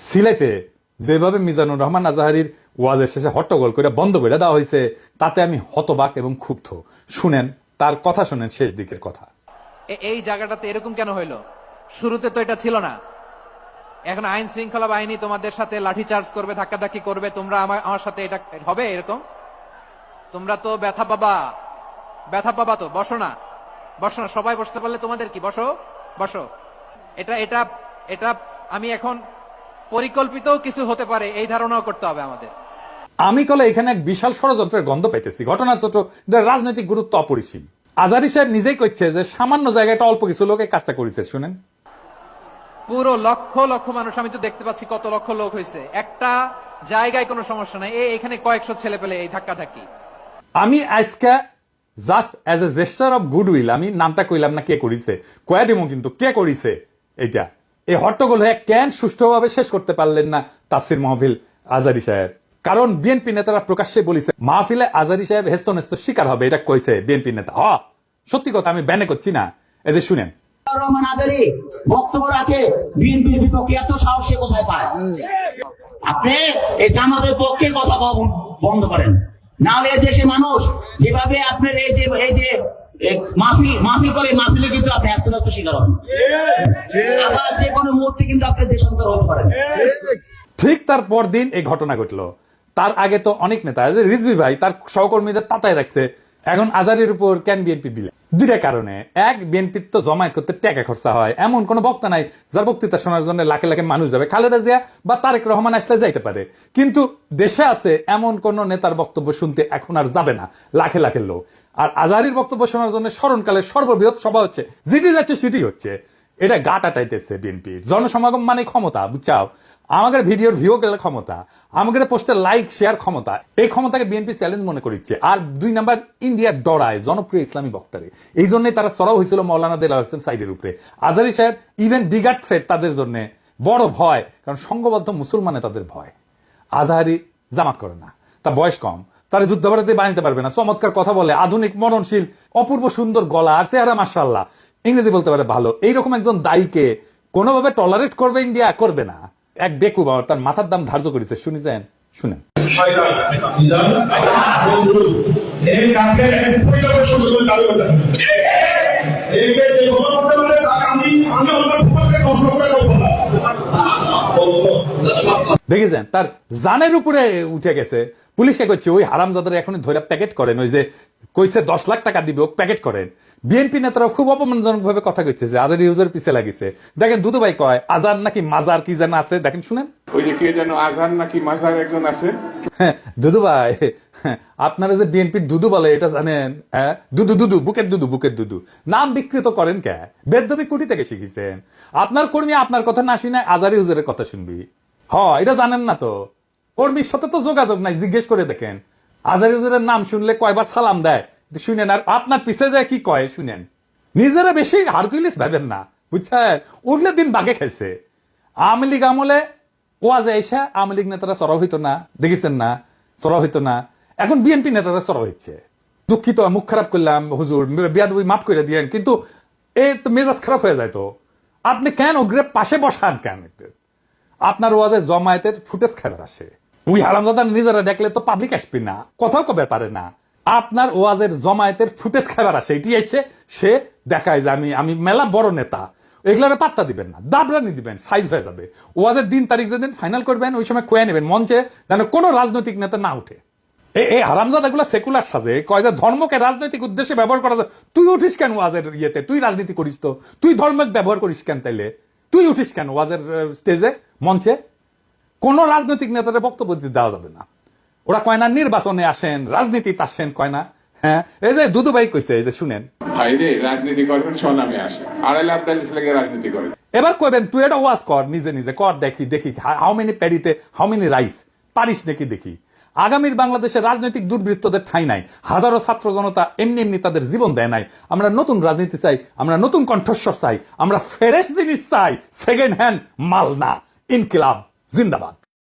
সিলেটে যেভাবে মিজানুর রহমান আজাহারির ওয়াজের শেষে হট্টগোল করে বন্ধ করে দেওয়া হয়েছে তাতে আমি হতবাক এবং ক্ষুব্ধ। শুনেন তার কথা, শুনেন শেষ দিকের কথা। এই জায়গাটাতে এরকম কেন হইলো? শুরুতে তো এটা ছিল না। এখন আইন শৃঙ্খলা বাহিনী তোমাদের সাথে লাঠিচার্জ করবে, ধাক্কাধাক্কি করবে, তোমরা আমার সাথে এটা হবে এরকম? তোমরা তো ব্যথা পাবা তো। বসো না, সবাই বসতে পারলে তোমাদের কি? বসো বসো। এটা এটা এটা আমি এখন পরিকল্পিত কিছু হতে পারে এই ধারণাও করতে হবে আমাদের। আমি কলে এখানে এক বিশাল ষড়যন্ত্রের গন্ধ পাইতেছি। ঘটনা ছোট, রাজনৈতিক গুরুত্ব অপরিসীম। আজারি সাহেব নিজেই কইছে যে সামান্য জায়গাটা অল্প কিছু লোকে কাজটা করেছে। শুনেন, পুরো লক্ষ লক্ষ মানুষ, আমি তো দেখতে পাচ্ছি কত লক্ষ লোক হয়েছে, একটা জায়গায় কোনো সমস্যা নাই। এখানে কয়েকশো ছেলে পেলে এই ধাক্কাধাক্কি। আমি আজকে just as a gesture of goodwill আমি নামটা কইলাম না কে করিছে, কয়া দিব, কিন্তু কে করিছে এইটা, এই হট্টগোল হয়ে কেন সুষ্ঠুভাবে শেষ করতে পারলেন না তাফসির মাহফিল আজারি সাহেব? কারণ বিএনপি নেতারা প্রকাশ্যে বলেছে মাহফিলে আজারি সাহেব হেস্তনেস্ত শিকার হবে, এটা কইছে বিএনপি নেতা। সত্যি কথা, আমি ব্যানে করছি না। এই যে শুনেন, রহমান আজারি বক্তব্য রাখে বিএনপির বিপক্ষে, এত সাহস সে কোথায় পায়? আপনি এই জামাতের পক্ষে কথা বন্ধ করেন, নাহলে দেশে মানুষ যেভাবে আপনার এই যে মাহফিল করে, মাহফিলে কিন্তু আপনি হস্তনস্ত শিকার হবেন। আবার যে কোনো মুহূর্তে কিন্তু আপনি দেশান্তর হতে পারেন। ঠিক তার পরদিন এই ঘটনা ঘটলো। তার আগে তো অনেক নেতা, রিজভী ভাই তার সহকর্মীদের তাতায় রাখছে। এখন আজারির উপর কেন বিএনপি বিলে? দুইটা কারণে। এক, বিএনপির তো জমায়েত করতে টাকা খরচা হয়, এমন কোন বক্তা নাই যার বক্তৃতা শোনার জন্য লাখে লাখে মানুষ যাবে। খালেদা জিয়া বা তারেক রহমান আসলে যাইতে পারে, কিন্তু দেশে আছে এমন কোন নেতার বক্তব্য শুনতে এখন আর যাবে না লাখে লাখে লোক। আর আজারির বক্তব্য শোনার জন্য স্মরণকালের সর্ববৃহৎ সভা হচ্ছে, যেটি যাচ্ছে সেটি হচ্ছে। এটা গা টাটাইতেছে বিএনপির। জনসমাগম মানে ক্ষমতা, বুঝছাও? আমাদের ভিডিওর ভিউ গেলে ক্ষমতা, আমাদের পোস্টে লাইক শেয়ার ক্ষমতা, এই ক্ষমতাকে বিএনপি চ্যালেঞ্জ মনে করছে। আর দুই নাম্বার, ইন্ডিয়ার ডরায় জনপ্রিয় ইসলামী বক্তারে। এই জন্যই তারা চড়াও হয়েছিল মৌলানা দেলাওয়ার হোসেন সাইদের উপরে। আজারি সাহেব ইভেন বিগার থ্রেট তাদের জন্য, বড় ভয়, কারণ সংঘবদ্ধ মুসলমানে তাদের ভয়। আজহারি জামাত করে না, তার বয়স কম, তারা যুদ্ধাপরাধী বানাইতে পারবে না, চমৎকার কথা বলে, আধুনিক মননশীল, অপূর্ব সুন্দর গলা আর চেহারা, মাশাআল্লাহ, ইংরেজি বলতে পারে ভালো। এইরকম একজন দায়ীকে কোনোভাবে টলারেট করবে ইন্ডিয়া? করবে না। এক বেকুব তার মাথার দাম ধার্য করেছে। শুনেছেন? শুনেন, দেখেছেন তার জানের উপরে উঠে গেছে। পুলিশকে কইছে ওই হারামজাদার এখনই ধরে প্যাকেট করেন, ওই যে কইছে 10 লাখ টাকা দিবে, প্যাকেট করেন। বিএনপি নেতারা খুব অপমানজনক ভাবে কথা কইছে যে আজারি ইউজার পিছে লাগিছে। দেখেন দুদু ভাই কয় আজার নাকি মাজার কি যেন আছে, দেখেন শুনেন। ওই যে কে যেন আজার নাকি মাজার একজন আছে। দুদু ভাই, আপনারা যে বিএনপির দুদু বলে এটা জানেন? দুদু বুকের দুদু নাম বিকৃত করেন কে? বেদবি কুটি থেকে শিখেছেন? আপনার কর্মী আপনার কথা না শুনে আজারি হুজুরের কথা শুনবি? এটা জানেন না তো? কর্মীর সাথে তো যোগাযোগ নাই, জিজ্ঞেস করে দেখেন। আজারি হুজুরের নাম শুনলে কয়বার সালাম দেয় শুনেন, আর আপনার পিছে যায় কি কয় শুনেন। নিজেরা বেশি হারকুলিস ভাবেন না, বুঝছেন? উঠলে দিন বাগে খাইছে। আওয়ামী লীগ আমলে ওয়াজে এসে আওয়ামী লীগ নেতারা চড়াও হইতো না, দেখেছেন না? চড়াও হইতো না। এখন বিএনপি নেতারা চড়াও হচ্ছে। দুঃখিত, মুখ খারাপ করলাম হুজুর, বিয়াদবি মাফ করে দিয়েন, কিন্তু এই তো মেজাজ খারাপ হয়ে যায়। তো আপনি কেন ওগ্রে পাশে বসান কেন? আপনার ওয়াজে জমায়েতের ফুটেজ খাবার আসে, ওই হারামজাদা নিজেরা দেখলে তো পাবলিক আসবে না, কথাও কবে পারে না। আপনার ওয়াজের জমায়েতের ফুটেজ খাবার আসে, এটি এসে সে দেখায় যে আমি মেলা বড় নেতা। এগুলোর পাত্তা দিবেন না, দাবরানি দিবেন, সাইজ হয়ে যাবে। ওয়াজের দিন তারিখ যেদিন ফাইনাল করবেন ওই সময় কয়ে নেবেন মঞ্চে, যেন কোনো রাজনৈতিক নেতা না উঠে। এই হারামজাদা গুলা সেকুলার সাজে, কয় যে ধর্মকে রাজনৈতিক উদ্দেশ্যে ব্যবহার করা যায়। তুই উঠিস কেন ওয়াজের ইয়েতে? তুই রাজনীতি করিস তো, তুই ধর্মকে ব্যবহার করিস কেন? তাইলে তুই উঠিস কেন ওয়াজের স্টেজে, মঞ্চে? কোন রাজনৈতিক নেতাদের বক্তব্য দিতে দেওয়া যাবে না। ওরা কয় না নির্বাচনে আসেন, রাজনীতিতে আসেন, কয় না? হ্যাঁ, এই যে দুদু ভাই কইছে, এই যে শুনেন। ভাইরে রাজনীতি করবেন স্বনামে আসে, আড়াইলে আপনার লেগে রাজনীতি করেন। এবার কইবেন তুই এটা ওয়াজ কর, নিজে কর, দেখি হাউ মেনি প্যাডিতে হাউ মেনি রাইস, পারিস নাকি দেখি। আগামীর বাংলাদেশে রাজনৈতিক দুর্বৃত্তদের ঠাঁই নাই। হাজারো ছাত্র জনতা এমনি তাদের জীবন দেয় নাই। আমরা নতুন রাজনীতি চাই, আমরা নতুন কণ্ঠস্বর চাই, আমরা ফ্রেশ জিনিস চাই, সেকেন্ড হ্যান্ড মাল না। ইনকিলাব জিন্দাবাদ।